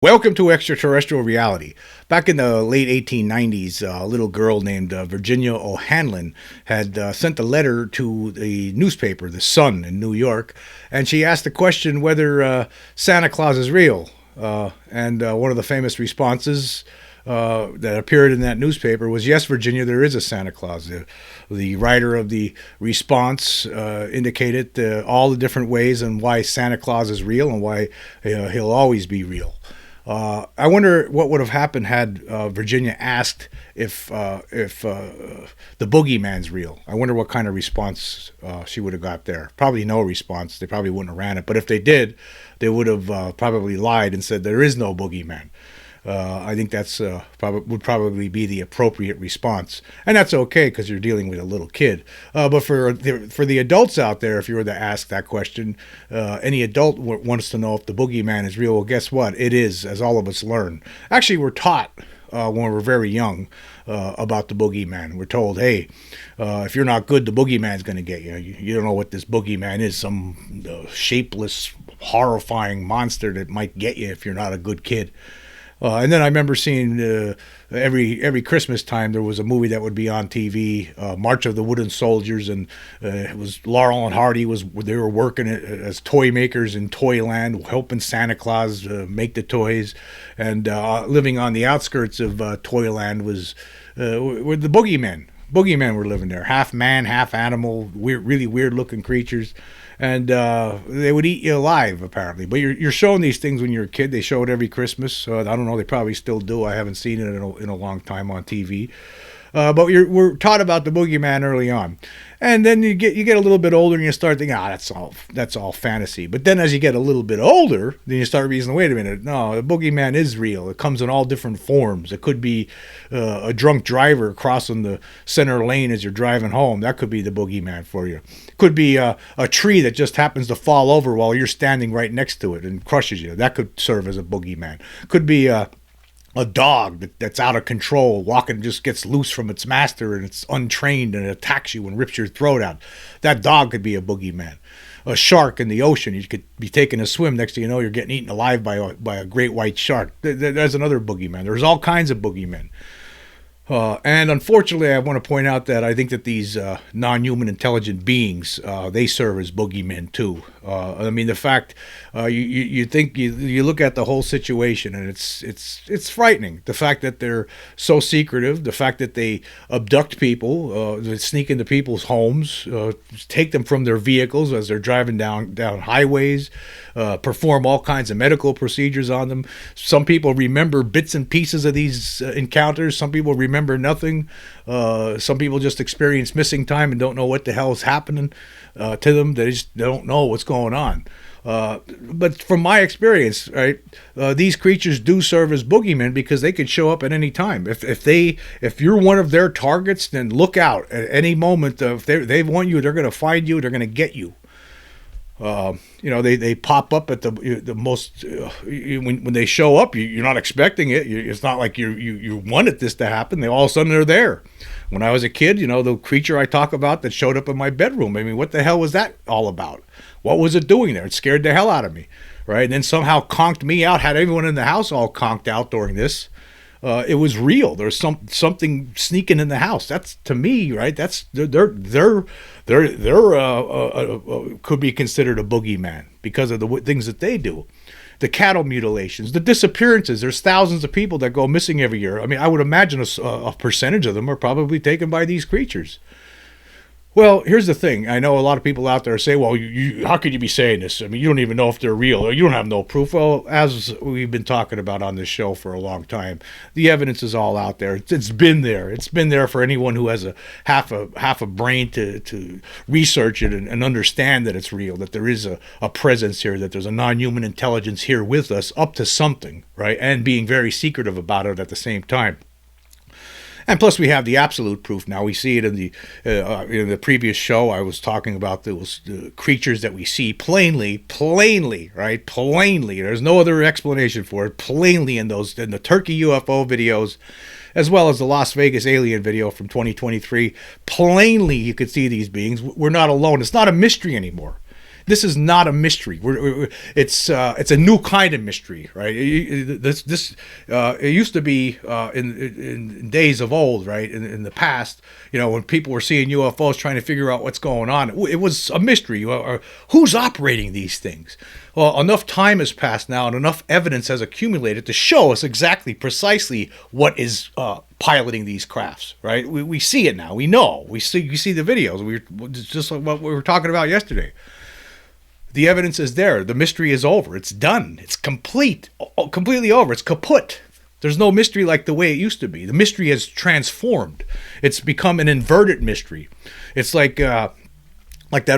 Welcome to Extraterrestrial Reality. Back in the late 1890s, a little girl named Virginia O'Hanlon had sent a letter to the newspaper, The Sun in New York, and she asked the question whether Santa Claus is real. And one of the famous responses that appeared in that newspaper was, "Yes, Virginia, there is a Santa Claus." The writer of the response indicated all the different ways and why Santa Claus is real and why he'll always be real. I wonder what would have happened had Virginia asked if the Boogeyman's real. I wonder what kind of response she would have got there. Probably no response. They probably wouldn't have ran it. But if they did, they would have probably lied and said there is no Boogeyman. I think that's would probably be the appropriate response, and that's okay because you're dealing with a little kid. But for the adults out there, if you were to ask that question, any adult wants to know if the Boogeyman is real. Well, guess what? It is, as all of us learn. Actually, we're taught when we're very young about the Boogeyman. We're told, hey, if you're not good, the Boogeyman's going to get you. You don't know what this Boogeyman is, some shapeless, horrifying monster that might get you if you're not a good kid. And then I remember seeing every Christmas time there was a movie that would be on TV, March of the Wooden Soldiers, and it was Laurel and Hardy they were working as toy makers in Toyland, helping Santa Claus make the toys, and living on the outskirts of Toyland were the Boogeymen. Boogeymen were living there, half man, half animal, really weird looking creatures. And they would eat you alive, apparently. But you're showing these things when you're a kid. They show it every Christmas. I don't know. They probably still do. I haven't seen it in a long time on TV. But we're taught about the Boogeyman early on, and then you get a little bit older and you start thinking, that's all fantasy. But then as you get a little bit older, then you start reasoning, wait a minute, no, the Boogeyman is real. It comes in all different forms. It could be a drunk driver crossing the center lane as you're driving home. That could be the Boogeyman for you. It could be a tree that just happens to fall over while you're standing right next to it and crushes you. That could serve as a Boogeyman. Could be a dog that's out of control, walking, just gets loose from its master and it's untrained and it attacks you and rips your throat out. That dog could be a Boogeyman. A shark in the ocean, you could be taking a swim, next thing you know you're getting eaten alive by a great white shark. There's another Boogeyman. There's all kinds of Boogeymen. And unfortunately, I want to point out that I think that these non-human intelligent beings, they serve as boogeymen too. I mean, the fact you think you look at the whole situation and it's frightening. The fact that they're so secretive, the fact that they abduct people, they sneak into people's homes, take them from their vehicles as they're driving down highways, perform all kinds of medical procedures on them. Some people remember bits and pieces of these encounters. Some people remember nothing. Some people just experience missing time and don't know what the hell is happening to them. They just don't know what's going on. But from my experience, right, these creatures do serve as boogeymen because they could show up at any time. If you're one of their targets, then look out at any moment. If they want you, they're going to find you. They're going to get you. They pop up at the most when they show up. You're not expecting it. It's not like you wanted this to happen. They all of a sudden they're there. When I was a kid, the creature I talk about that showed up in my bedroom. I mean, what the hell was that all about? What was it doing there? It scared the hell out of me, right? And then somehow conked me out. Had everyone in the house all conked out during this. It was real. There's something sneaking in the house. That's, to me, right. That's they're could be considered a boogeyman because of the things that they do. The cattle mutilations, the disappearances. There's thousands of people that go missing every year. I mean, I would imagine a percentage of them are probably taken by these creatures. Well, here's the thing. I know a lot of people out there say, well, how could you be saying this? I mean, you don't even know if they're real, or you don't have no proof. Well, as we've been talking about on this show for a long time, the evidence is all out there. It's been there. It's been there for anyone who has a half a brain to research it and understand that it's real, that there is a presence here, that there's a non-human intelligence here with us, up to something, right? And being very secretive about it at the same time. And plus, we have the absolute proof now. We see it in the previous show. I was talking about those creatures that we see plainly, right? Plainly. There's no other explanation for it. Plainly in the Turkey UFO videos, as well as the Las Vegas alien video from 2023. Plainly, you could see these beings. We're not alone. It's not a mystery anymore. This is not a mystery. It's a new kind of mystery, right? It used to be in days of old, right? In the past, when people were seeing UFOs, trying to figure out what's going on, it was a mystery. Who's operating these things? Well, enough time has passed now, and enough evidence has accumulated to show us exactly, precisely what is piloting these crafts. Right? We see it now. We know. We see the videos. Just like what we were talking about yesterday. The evidence is there. The mystery is over. It's done. It's complete. Completely over. It's kaput. There's no mystery like the way it used to be. The mystery has transformed. It's become an inverted mystery. It's like that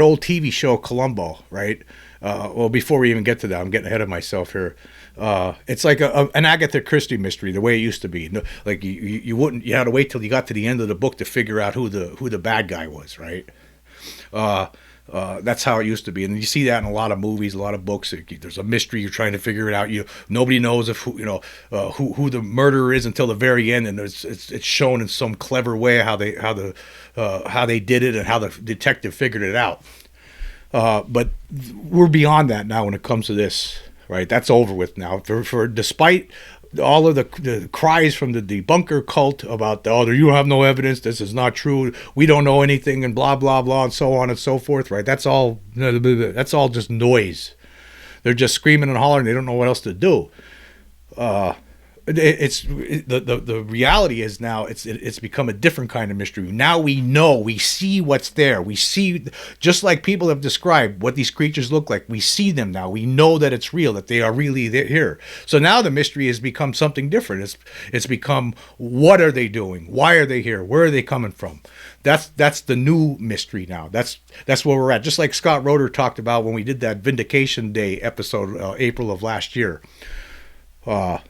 old TV show Columbo, right? Well, before we even get to that, I'm getting ahead of myself here. It's like an Agatha Christie mystery, the way it used to be. Like you had to wait till you got to the end of the book to figure out who the bad guy was, right? That's how it used to be, and you see that in a lot of movies, a lot of books. There's a mystery, you're trying to figure it out. Nobody knows who the murderer is until the very end, and it's shown in some clever way how they did it and how the detective figured it out. But we're beyond that now when it comes to this, right? That's over with now. For despite all of the cries from the debunker cult about, you have no evidence, this is not true, we don't know anything, and blah blah blah, and so on and so forth, right? That's all just noise. They're just screaming and hollering. They don't know what else to do. The reality is now it's become a different kind of mystery. Now we know, we see what's there. We see, just like people have described what these creatures look like. We see them now. We know that it's real, that they are really here. So now the mystery has become something different. It's become, what are they doing? Why are they here? Where are they coming from? That's the new mystery now. That's where we're at. Just like Scott Roeder talked about when we did that Vindication Day episode, April of last year.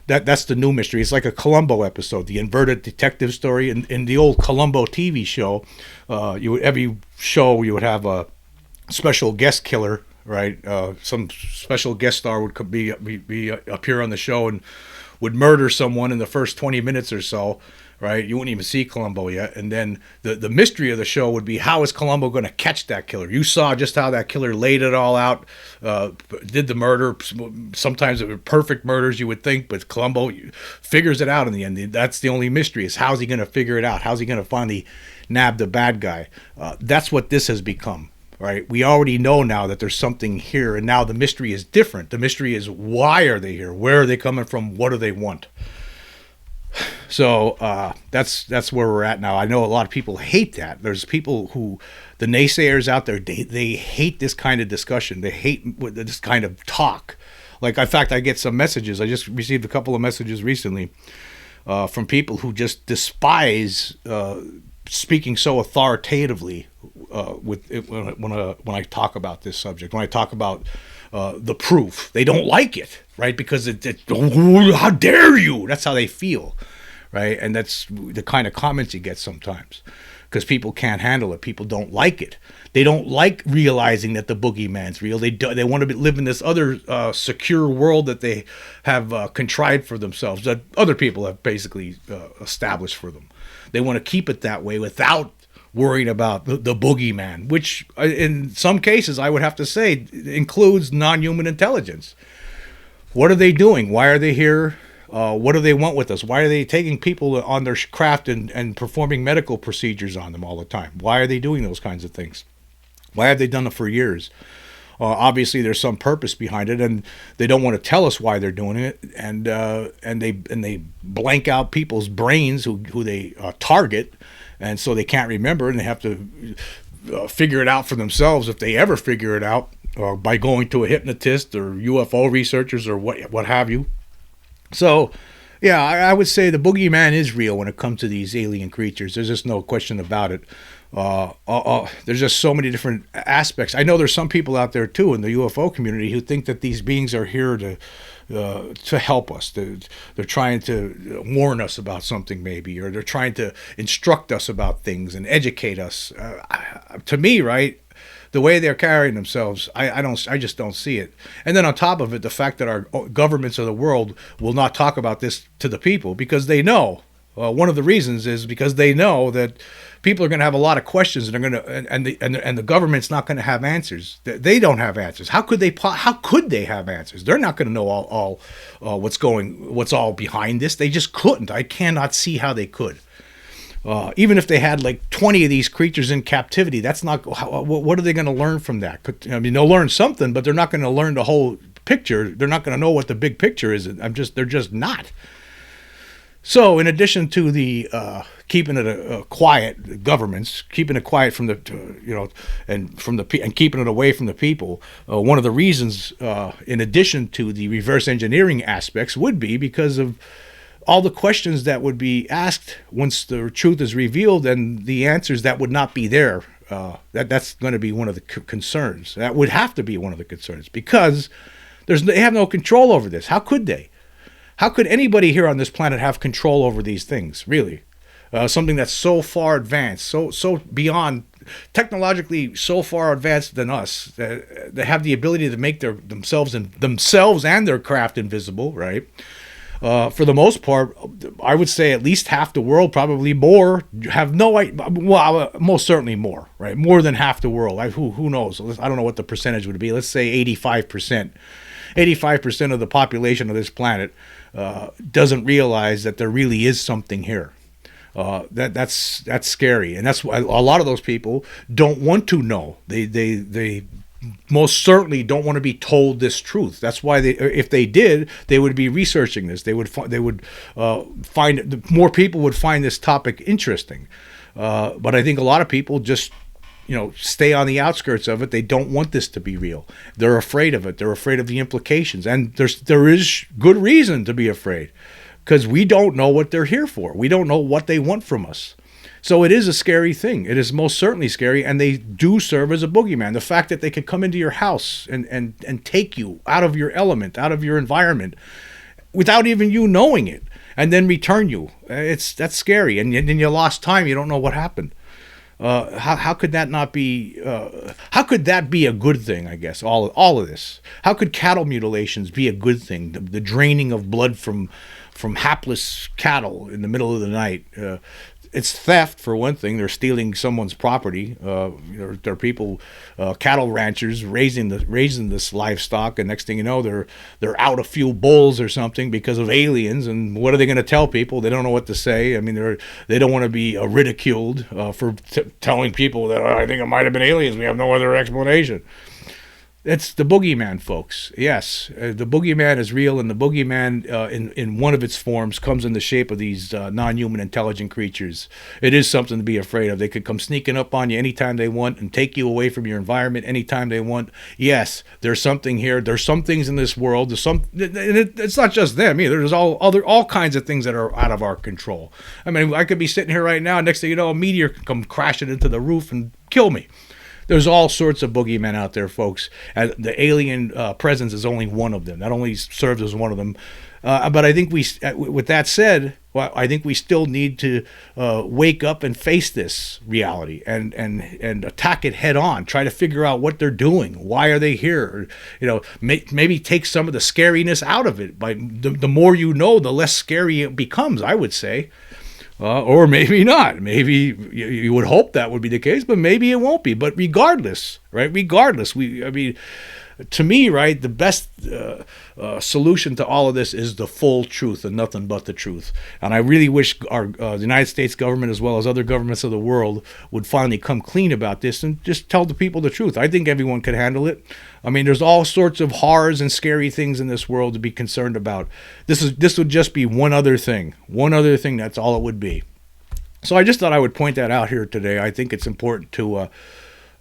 That's the new mystery. It's like a Columbo episode, the inverted detective story. In the old Columbo TV show, every show you would have a special guest killer, right? Some special guest star would appear on the show and would murder someone in the first 20 minutes or so, right? You wouldn't even see Columbo yet. And then the mystery of the show would be, how is Columbo going to catch that killer? You saw just how that killer laid it all out, did the murder. Sometimes it were perfect murders, you would think, but Columbo figures it out in the end. That's the only mystery, is how's he going to figure it out? How's he going to finally nab the bad guy? That's what this has become. Right? We already know now that there's something here, and now the mystery is different. The mystery is, why are they here? Where are they coming from? What do they want? So that's where we're at now. I know a lot of people hate that. There's people who, the naysayers out there, they hate this kind of discussion. They hate this kind of talk. Like, in fact, I get some messages. I just received a couple of messages recently from people who just despise speaking so authoritatively when I talk about this subject, when I talk about the proof. They don't like it, right? Because how dare you? That's how they feel, right? And that's the kind of comments you get sometimes, because people can't handle it. People don't like it. They don't like realizing that the boogeyman's real. They want to live in this other secure world that they have contrived for themselves, that other people have basically established for them. They want to keep it that way without worrying about the boogeyman, which in some cases I would have to say includes non-human intelligence. What are they doing? Why are they here? What do they want with us? Why are they taking people on their craft and performing medical procedures on them all the time? Why are they doing those kinds of things? Why have they done it for years? Obviously, there's some purpose behind it, and they don't want to tell us why they're doing it. And they blank out people's brains who they target, and so they can't remember, and they have to figure it out for themselves, if they ever figure it out, by going to a hypnotist or UFO researchers or what have you. So, yeah, I would say the boogeyman is real when it comes to these alien creatures. There's just no question about it. There's just so many different aspects. I know there's some people out there too in the UFO community who think that these beings are here to help us. They're trying to warn us about something, maybe, or they're trying to instruct us about things and educate us. To me, right, the way they're carrying themselves, I just don't see it. And then on top of it, the fact that our governments of the world will not talk about this to the people because they know One of the reasons is because they know that people are going to have a lot of questions, and they're going to, and the government's not going to have answers. They don't have answers. How could they? How could they have answers? They're not going to know all what's all behind this. They just couldn't. I cannot see how they could. Even if they had like 20 of these creatures in captivity, that's not. What are they going to learn from that? I mean, they'll learn something, but they're not going to learn the whole picture. They're not going to know what the big picture is. They're just not. So, in addition to the keeping it quiet, governments keeping it quiet from the, and keeping it away from the people, one of the reasons, in addition to the reverse engineering aspects, would be because of all the questions that would be asked once the truth is revealed, and the answers that would not be there. That's going to be one of the concerns. That would have to be one of the concerns, because they have no control over this. How could they? How could anybody here on this planet have control over these things, really? Something that's so far advanced, so beyond, technologically so far advanced than us, they have the ability to make themselves and their craft invisible, right? For the most part, I would say at least half the world, probably more, have no idea. Well, most certainly more, right? More than half the world. Who knows? I don't know what the percentage would be. Let's say 85%. 85% of the population of this planet doesn't realize that there really is something here. That's scary, and that's why a lot of those people don't want to know. They most certainly don't want to be told this truth. That's why if they did, they would be researching this. They would find more people would find this topic interesting. But I think a lot of people just stay on the outskirts of it. They don't want this to be real. They're afraid of it. They're afraid of the implications. And there is good reason to be afraid, because we don't know what they're here for. We don't know what they want from us. So it is a scary thing. It is most certainly scary, and they do serve as a boogeyman. The fact that they could come into your house and take you out of your element, out of your environment, without even you knowing it, and then return you. That's scary. And then you lost time. You don't know what happened. How could that not be? How could that be a good thing? I guess all of this. How could cattle mutilations be a good thing? The draining of blood from hapless cattle in the middle of the night. It's theft, for one thing. They're stealing someone's property. There are people, cattle ranchers, raising this livestock, and next thing you know, they're out a few bulls or something because of aliens. And what are they going to tell people? They don't know what to say. I mean, they don't want to be ridiculed for telling people that I think it might have been aliens. We have no other explanation. It's the boogeyman, folks. Yes, the boogeyman is real, and the boogeyman, in one of its forms, comes in the shape of these non-human intelligent creatures. It is something to be afraid of. They could come sneaking up on you anytime they want and take you away from your environment anytime they want. Yes, there's something here. There's some things in this world. It's not just them either. There's all kinds of things that are out of our control. I mean, I could be sitting here right now, next thing you know, a meteor could come crashing into the roof and kill me. There's all sorts of boogeymen out there, folks. The alien presence is only one of them. That only serves as one of them. But I think with that said, I think we still need to wake up and face this reality and attack it head on. Try to figure out what they're doing. Why are they here? Maybe take some of the scariness out of it. By the more you know, the less scary it becomes, I would say. Or maybe not. Maybe you would hope that would be the case, but maybe it won't be. But regardless, right? To me, right, the best solution to all of this is the full truth and nothing but the truth. And I really wish the United States government, as well as other governments of the world, would finally come clean about this and just tell the people the truth. I think everyone could handle it. I mean, there's all sorts of horrors and scary things in this world to be concerned about. This would just be one other thing. One other thing, that's all it would be. So I just thought I would point that out here today. I think it's important to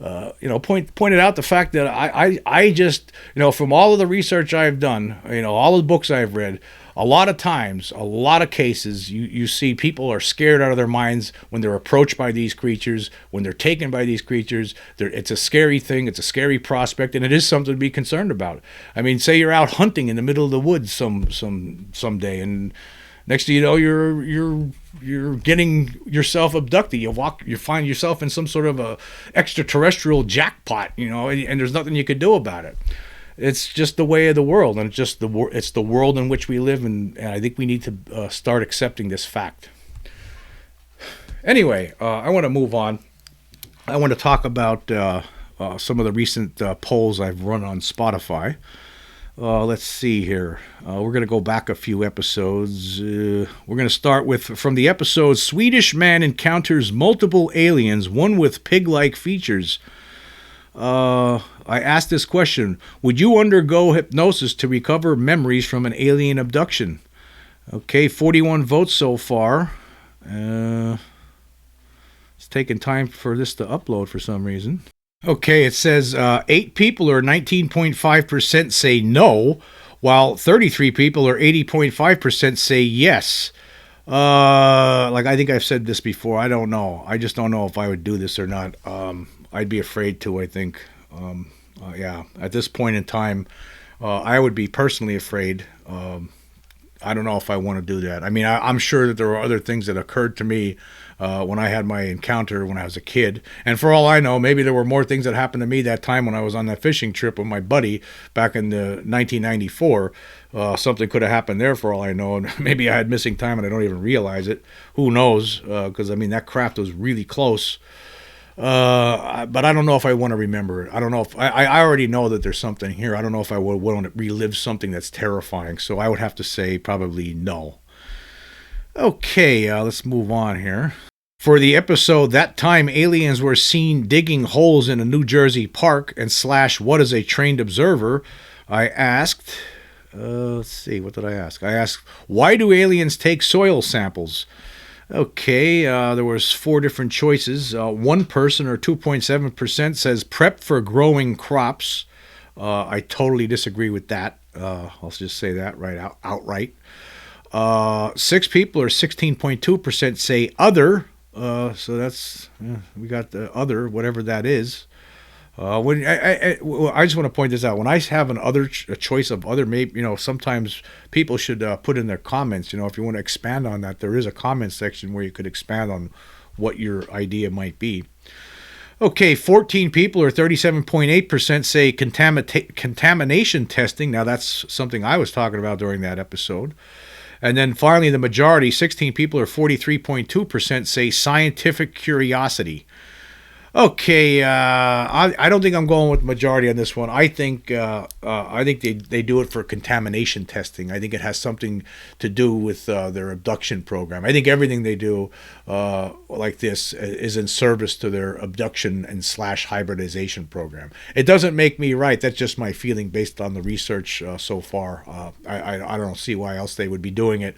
pointed out the fact that I just, from all of the research I've done, all of the books I've read, a lot of times, a lot of cases, you see people are scared out of their minds when they're approached by these creatures, when they're taken by these creatures. It's a scary thing. It's a scary prospect, and it is something to be concerned about. I mean, say you're out hunting in the middle of the woods someday, and next thing you know, you're getting yourself abducted. You find yourself in some sort of a extraterrestrial jackpot, and there's nothing you could do about it. It's just the way of the world, and it's the world in which we live, and I think we need to start accepting this fact. Anyway, I want to move on. I want to talk about some of the recent polls I've run on Spotify. Let's see here. We're going to go back a few episodes. We're going to start with from the episode Swedish Man Encounters Multiple Aliens, one with pig-like features. I asked this question: would you undergo hypnosis to recover memories from an alien abduction? Okay, 41 votes so far. It's taking time for this to upload for some reason. Okay, it says 8 people or 19.5% say no, while 33 people or 80.5% say yes. Like I think I've said this before. I don't know. I just don't know if I would do this or not. I'd be afraid to, I think. Yeah, at this point in time, I would be personally afraid. I don't know if I want to do that. I mean, I'm sure that there were other things that occurred to me when I had my encounter when I was a kid. And for all I know, maybe there were more things that happened to me that time when I was on that fishing trip with my buddy back in the 1994. Something could have happened there for all I know. And maybe I had missing time and I don't even realize it. Who knows? Because, I mean, that craft was really close. But I don't know if I want to remember it. I don't know if I already know that there's something here. I don't know if I would want to relive something that's terrifying. So I would have to say probably no. Okay, let's move on here. For the episode, that time aliens were seen digging holes in a New Jersey park and / what is a trained observer, I asked, let's see, what did I ask? I asked, why do aliens take soil samples? Okay, there was 4 different choices. One person, or 2.7%, says prep for growing crops. I totally disagree with that. I'll just say that outright. 6 people, or 16.2%, say other. So that's we got the other, whatever that is. I just want to point this out. When I have a choice of other, maybe sometimes people should put in their comments. If you want to expand on that, there is a comment section where you could expand on what your idea might be. Okay, 14 people, or 37.8%, say contamination testing. Now that's something I was talking about during that episode. And then finally, the majority, 16 people, or 43.2%, say scientific curiosity. Okay, I don't think I'm going with the majority on this one. I think they do it for contamination testing. I think it has something to do with their abduction program. I think everything they do like this is in service to their abduction and / hybridization program. It doesn't make me right. That's just my feeling based on the research so far. I don't see why else they would be doing it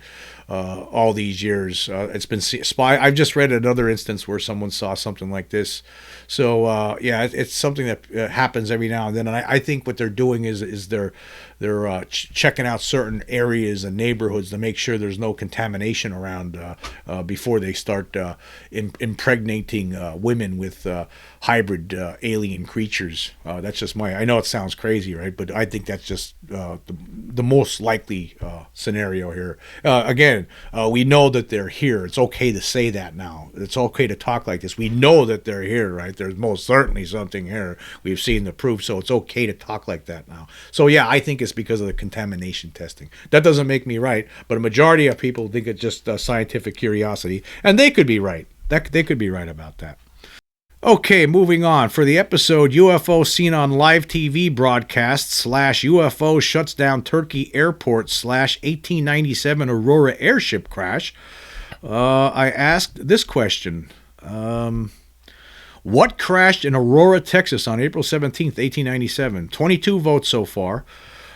all these years. It's been spy. I've just read another instance where someone saw something like this. So yeah, it's something that happens every now and then. And I think what they're doing is they're checking out certain areas and neighborhoods to make sure there's no contamination around before they start impregnating women with hybrid alien creatures. That's just I know it sounds crazy, right? But I think that's just the most likely scenario here. Again, we know that they're here. It's okay to say that now. It's okay to talk like this. We know that they're here, right? There's most certainly something here. We've seen the proof, so it's okay to talk like that now. So yeah, I think it's because of the contamination testing. That doesn't make me right, but a majority of people think it's just scientific curiosity, and they could be right. They could be right about that. Okay, moving on. For the episode UFO seen on live TV broadcast / UFO shuts down Turkey airport / 1897 Aurora airship crash, I asked this question. What crashed in Aurora, Texas on April 17th, 1897? 22 votes so far.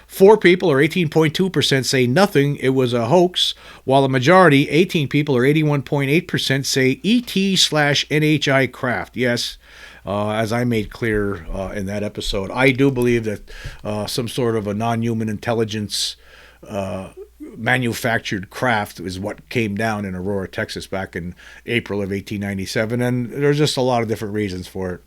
4 people, or 18.2%, say nothing, it was a hoax, while the majority, 18 people, or 81.8%, say ET/NHI craft. Yes, as I made clear in that episode, I do believe that some sort of a non-human intelligence manufactured craft is what came down in Aurora, Texas back in April of 1897, and there's just a lot of different reasons for it.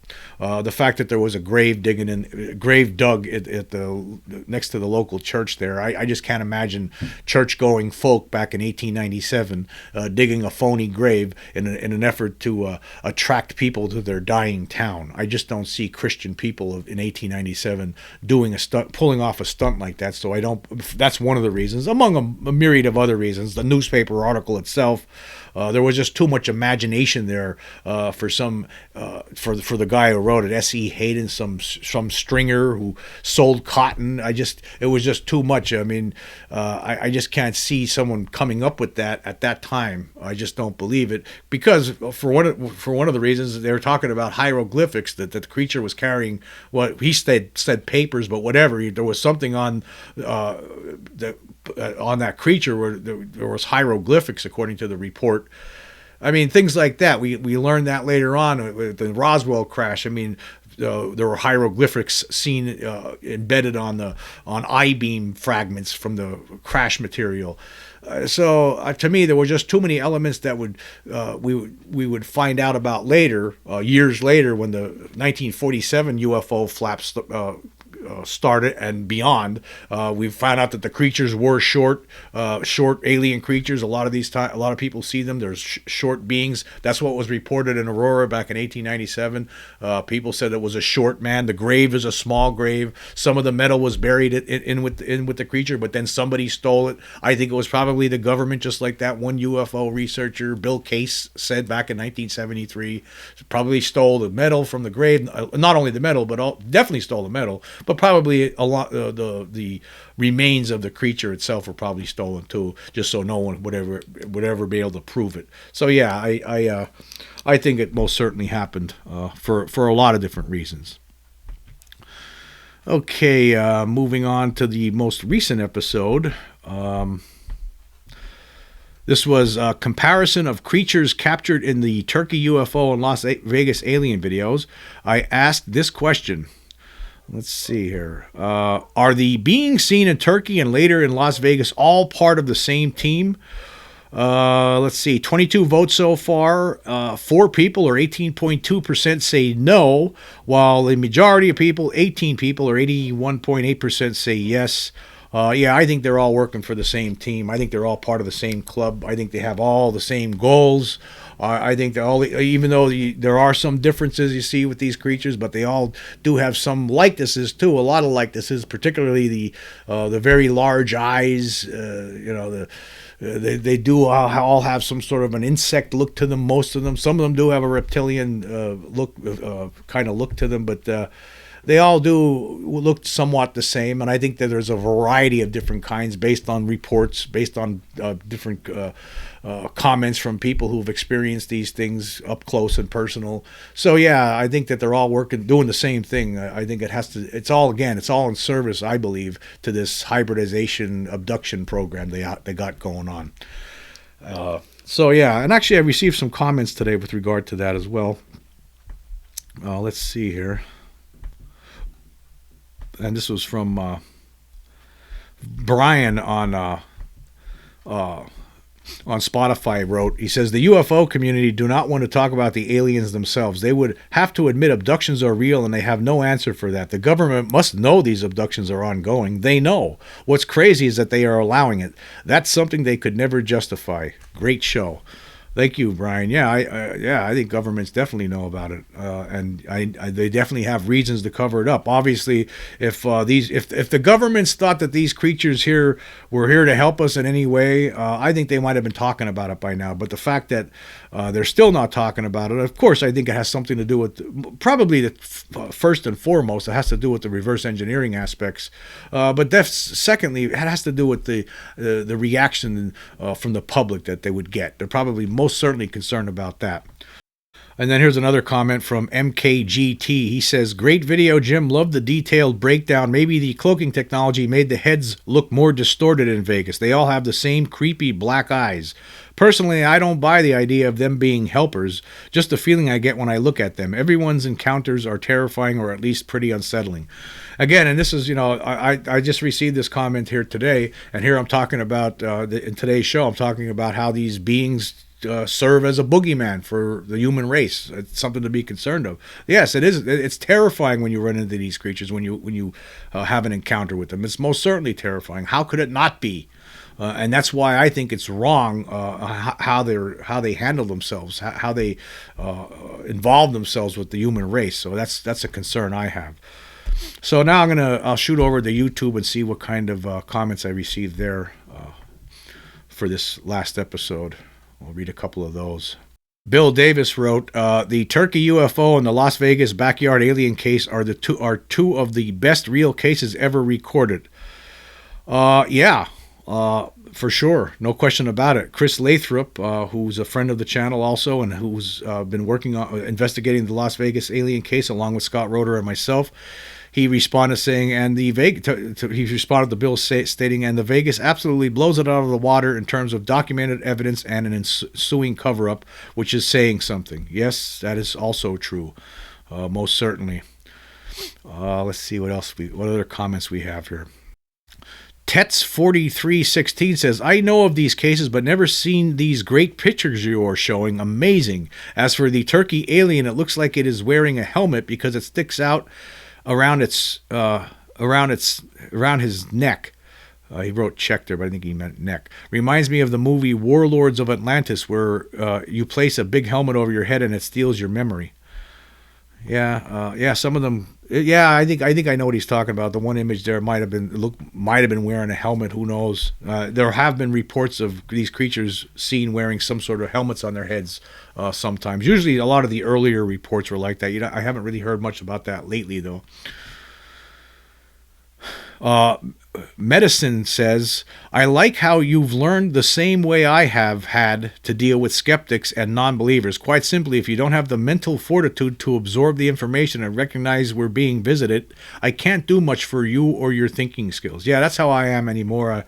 The fact that there was a grave dug at the next to the local church there, I just can't imagine church-going folk back in 1897 digging a phony grave in an effort to attract people to their dying town. I just don't see Christian people in 1897 doing a stunt, pulling off a stunt like that. So I don't. That's one of the reasons, among a myriad of other reasons. The newspaper article itself, there was just too much imagination there for for the guy who wrote it, S.E. Hayden, some stringer who sold cotton. It was just too much. I mean, I just can't see someone coming up with that at that time. I just don't believe it, because for one of the reasons, they were talking about hieroglyphics, that the creature was carrying what he said papers, but whatever. There was something on that creature where there was hieroglyphics, according to the report. I mean, things like that. We learned that later on with the Roswell crash. I mean, there were hieroglyphics seen embedded on I-beam fragments from the crash material. So to me, there were just too many elements that we would find out about later, years later, when the 1947 UFO flaps started and beyond. We found out that the creatures were short alien creatures. A lot of people see them. There's short beings. That's what was reported in Aurora back in 1897. People said it was a short man. The grave is a small grave. Some of the metal was buried in with the creature, but then somebody stole it. I think it was probably the government, just like that one UFO researcher, Bill Case, said back in 1973. Probably stole the metal from the grave. Not only the metal, but definitely stole the metal. But probably a lot the remains of the creature itself were probably stolen too, just so no one would ever be able to prove it. So yeah, I think it most certainly happened for a lot of different reasons. Okay, moving on to the most recent episode. This was a comparison of creatures captured in the Turkey UFO and Las Vegas alien videos. I asked this question. Let's see here. Are the beings seen in Turkey and later in Las Vegas all part of the same team? Let's see. 22 votes so far. 4 people, or 18.2%, say no, while the majority of people, 18 people, or 81.8%, say yes. Yeah, I think they're all working for the same team. I think they're all part of the same club. I think they have all the same goals. I think they're all, even though there are some differences you see with these creatures, but they all do have some likenesses too. A lot of likenesses, particularly the very large eyes. They do all have some sort of an insect look to them. Most of them, some of them do have a reptilian kind of look to them, but they all do look somewhat the same. And I think that there's a variety of different kinds based on reports, based on different comments from people who've experienced these things up close and personal. So yeah, I think that they're all doing the same thing. I think it's all in service, I believe, to this hybridization abduction program they got going on. So yeah, and actually I received some comments today with regard to that as well. Let's see here. And this was from Brian on Spotify. Wrote, he says, the UFO community do not want to talk about the aliens themselves. They would have to admit abductions are real, and they have no answer for that. The government must know these abductions are ongoing. They know. What's crazy is that they are allowing it. That's something they could never justify. Great show. Thank you, Brian. Yeah, I think governments definitely know about it, and they definitely have reasons to cover it up. Obviously, if the governments thought that these creatures here were here to help us in any way, I think they might have been talking about it by now. But the fact that they're still not talking about it, of course, I think it has something to do with probably first and foremost, it has to do with the reverse engineering aspects. But secondly, it has to do with the reaction from the public that they would get. They're probably most certainly concerned about that. And then here's another comment from MKGT. He says, great video, Jim. Love the detailed breakdown. Maybe the cloaking technology made the heads look more distorted in Vegas. They all have the same creepy black eyes. Personally, I don't buy the idea of them being helpers, just the feeling I get when I look at them. Everyone's encounters are terrifying, or at least pretty unsettling. Again, and this is, I just received this comment here today, and here I'm talking about, in today's show, I'm talking about how these beings serve as a boogeyman for the human race. It's something to be concerned of. Yes, it is. It's terrifying when you run into these creatures, when you have an encounter with them. It's most certainly terrifying. How could it not be? And that's why I think it's wrong how they handle themselves, how they involve themselves with the human race. So that's a concern I have. So now I'll shoot over to YouTube and see what kind of comments I received there. for this last episode. I'll read a couple of those. Bill Davis wrote, the Turkey UFO and the Las Vegas backyard alien case are two of the best real cases ever recorded. Yeah, for sure. No question about it. Chris Lathrop, who's a friend of the channel also and who's been working on investigating the Las Vegas alien case along with Scott Roeder and myself, he responded saying, he responded to Bill stating, and the Vegas absolutely blows it out of the water in terms of documented evidence and an ensuing cover-up, which is saying something. Yes, that is also true, most certainly. Let's see what other comments we have here. Tets4316 says, I know of these cases, but never seen these great pictures you are showing. Amazing. As for the Turkey alien, it looks like it is wearing a helmet because it sticks out around his neck. He wrote check there, but I think he meant neck. Reminds me of the movie Warlords of Atlantis, where you place a big helmet over your head and it steals your memory. Yeah, some of them. Yeah, I think I know what he's talking about. The one image there might have been wearing a helmet. Who knows? There have been reports of these creatures seen wearing some sort of helmets on their heads. Sometimes, usually, a lot of the earlier reports were like that. I haven't really heard much about that lately, though. Medicine says, I like how you've learned the same way I have had to deal with skeptics and non-believers. Quite simply, if you don't have the mental fortitude to absorb the information and recognize we're being visited, I can't do much for you or your thinking skills. Yeah, that's how I am anymore.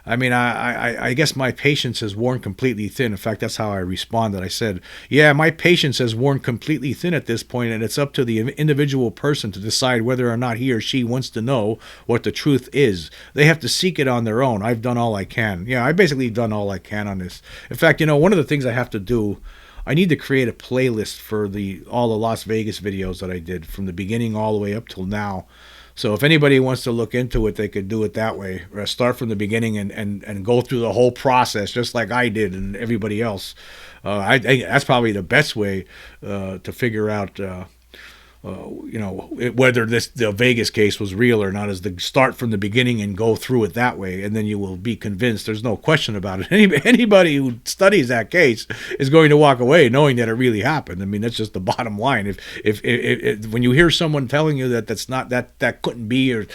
I guess my patience has worn completely thin. In fact, that's how I responded. I said, yeah, my patience has worn completely thin at this point, and it's up to the individual person to decide whether or not he or she wants to know what the truth is. They have to seek it on their own. I've done all I can. Yeah, I've basically done all I can on this. In fact, one of the things I have to do, I need to create a playlist for all the Las Vegas videos that I did from the beginning all the way up till now. So if anybody wants to look into it, they could do it that way. Start from the beginning and go through the whole process, just like I did and everybody else. I think that's probably the best way to figure out, whether the Vegas case was real or not, is to start from the beginning and go through it that way, and then you will be convinced. There's no question about it. Anybody who studies that case is going to walk away knowing that it really happened. I mean, that's just the bottom line. If when you hear someone telling you that couldn't be, or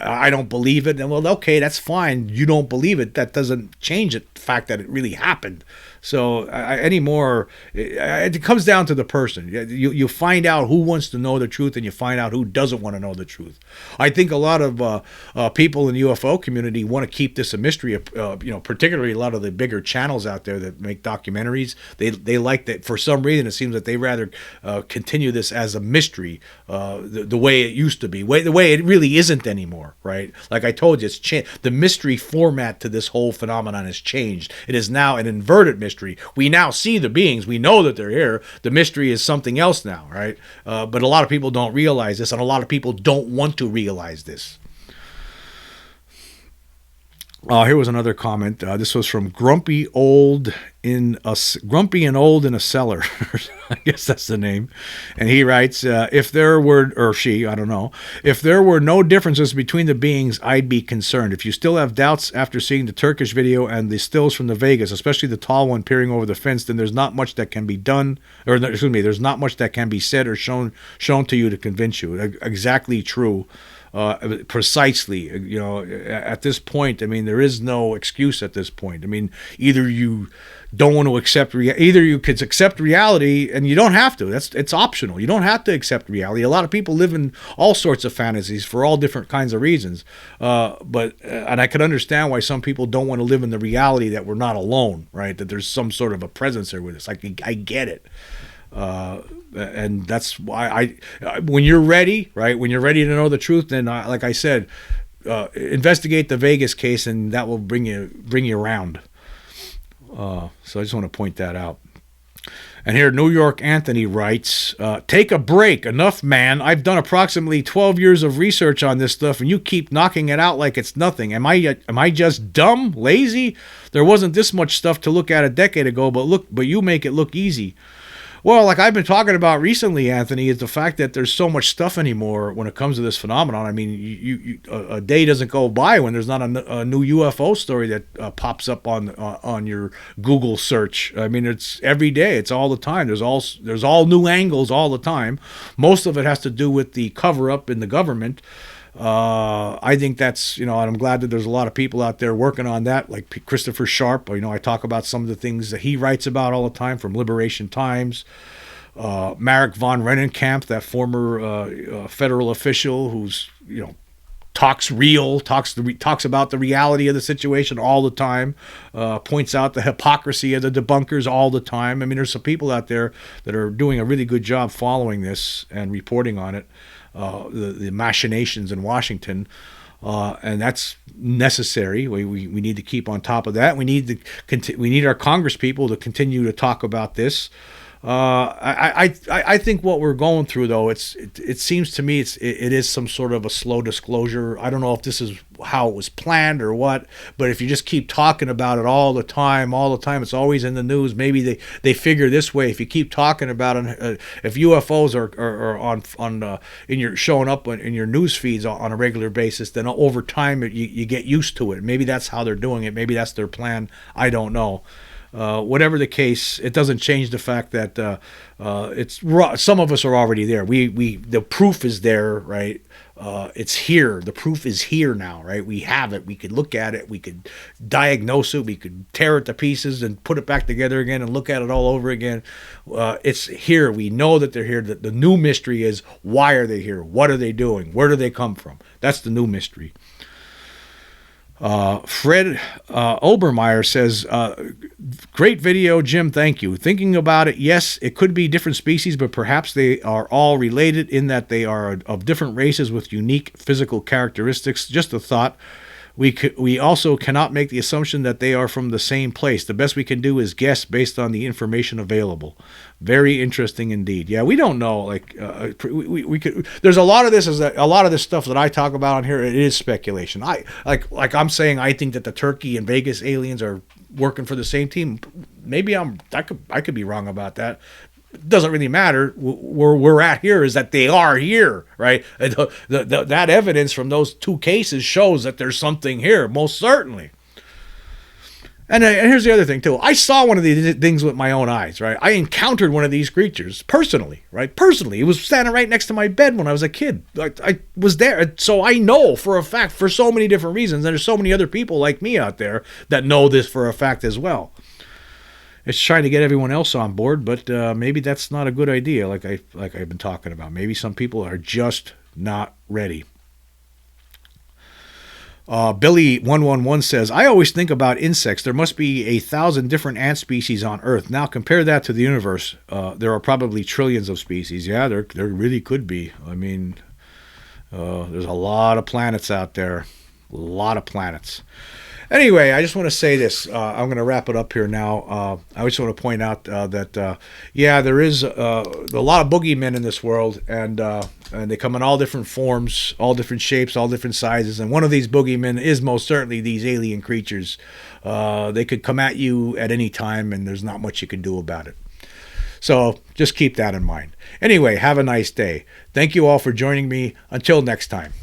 I don't believe it, then well, okay, that's fine. You don't believe it. That doesn't change the fact that it really happened. So anymore, it comes down to the person. You find out who wants to know the truth, and you find out who doesn't want to know the truth. I think a lot of people in the UFO community want to keep this a mystery. Particularly a lot of the bigger channels out there that make documentaries. They like that. For some reason, it seems that they rather continue this as a mystery, the way it used to be, the way it really isn't anymore. Right? Like I told you, it's changed. The mystery format to this whole phenomenon has changed. It is now an inverted mystery. We now see the beings. We know that they're here. The mystery is something else now, right? But a lot of people don't realize this, and a lot of people don't want to realize this. Here was another comment. This was from Grumpy and Old in a Cellar. I guess that's the name. And he writes, if there were, or she, I don't know, if there were no differences between the beings, I'd be concerned. If you still have doubts after seeing the Turkish video and the stills from the Vegas, especially the tall one peering over the fence, then there's not much that can be done, there's not much that can be said or shown to you to convince you. Exactly true. Precisely, at this point, I mean, there is no excuse at this point. I mean, either you don't want to accept either you could accept reality, and you don't have to. It's optional. You don't have to accept reality. A lot of people live in all sorts of fantasies for all different kinds of reasons. And I could understand why some people don't want to live in the reality that we're not alone, right? That there's some sort of a presence there with us. I get it. And that's why when you're ready, right? When you're ready to know the truth, then like I said, investigate the Vegas case, and that will bring you around. So I just want to point that out. And here, New York Anthony writes, take a break. Enough, man. I've done approximately 12 years of research on this stuff, and you keep knocking it out like it's nothing. Am I just dumb, lazy? There wasn't this much stuff to look at a decade ago, but you make it look easy. Well, like I've been talking about recently, Anthony, is the fact that there's so much stuff anymore when it comes to this phenomenon. I mean, a day doesn't go by when there's not a new UFO story that pops up on your Google search. I mean, it's every day. It's all the time. There's all new angles all the time. Most of it has to do with the cover up in the government. I think that's, and I'm glad that there's a lot of people out there working on that, like Christopher Sharp. I talk about some of the things that he writes about all the time from Liberation Times. Marek von Rennenkamp, that former federal official who's, talks about the reality of the situation all the time, points out the hypocrisy of the debunkers all the time. I mean, there's some people out there that are doing a really good job following this and reporting on it. The machinations in Washington, and that's necessary. We need to keep on top of that. We need our Congress people to continue to talk about this. I think what we're going through, though, it seems to me it is some sort of a slow disclosure. I don't know if this is how it was planned or what, but if you just keep talking about it all the time, it's always in the news. Maybe they figure this way: if you keep talking about it, if UFOs are on in your showing up in your news feeds on a regular basis, then over time you get used to it. Maybe that's how they're doing it. Maybe that's their plan. I don't know. Whatever the case, it doesn't change the fact that some of us are already there. The proof is there, right? It's here. The proof is here now, right? We have it. We could look at it. We could diagnose it. We could tear it to pieces and put it back together again and look at it all over again. It's here. We know that they're here. The new mystery is, why are they here? What are they doing? Where do they come from? That's the new mystery. Fred Obermeyer says, great video, Jim, thank you. Thinking about it, yes, it could be different species, but perhaps they are all related in that they are of different races with unique physical characteristics. Just a thought. We also cannot make the assumption that they are from the same place. The best we can do is guess based on the information available. Very interesting indeed. Yeah, we don't know. Like we could. There's a lot of this stuff that I talk about on here. It is speculation. I'm saying I think that the Turkey and Vegas aliens are working for the same team. Maybe I could be wrong about that. It doesn't really matter. Where we're at here is that they are here, right? That evidence from those two cases shows that there's something here, most certainly. And here's the other thing, too. I saw one of these things with my own eyes, right? I encountered one of these creatures personally, right? Personally. It was standing right next to my bed when I was a kid. I was there. So I know for a fact, for so many different reasons, and there's so many other people like me out there that know this for a fact as well. It's trying to get everyone else on board, but maybe that's not a good idea, like I've been talking about. Maybe some people are just not ready. Billy111 says, I always think about insects. There must be 1,000 different ant species on Earth. Now compare that to the universe. There are probably trillions of species. Yeah, there really could be. I mean, there's a lot of planets out there. A lot of planets. Anyway, I just want to say this. I'm going to wrap it up here now. I just want to point out that, there is a lot of boogeymen in this world, and they come in all different forms, all different shapes, all different sizes. And one of these boogeymen is most certainly these alien creatures. They could come at you at any time, and there's not much you can do about it. So just keep that in mind. Anyway, have a nice day. Thank you all for joining me. Until next time.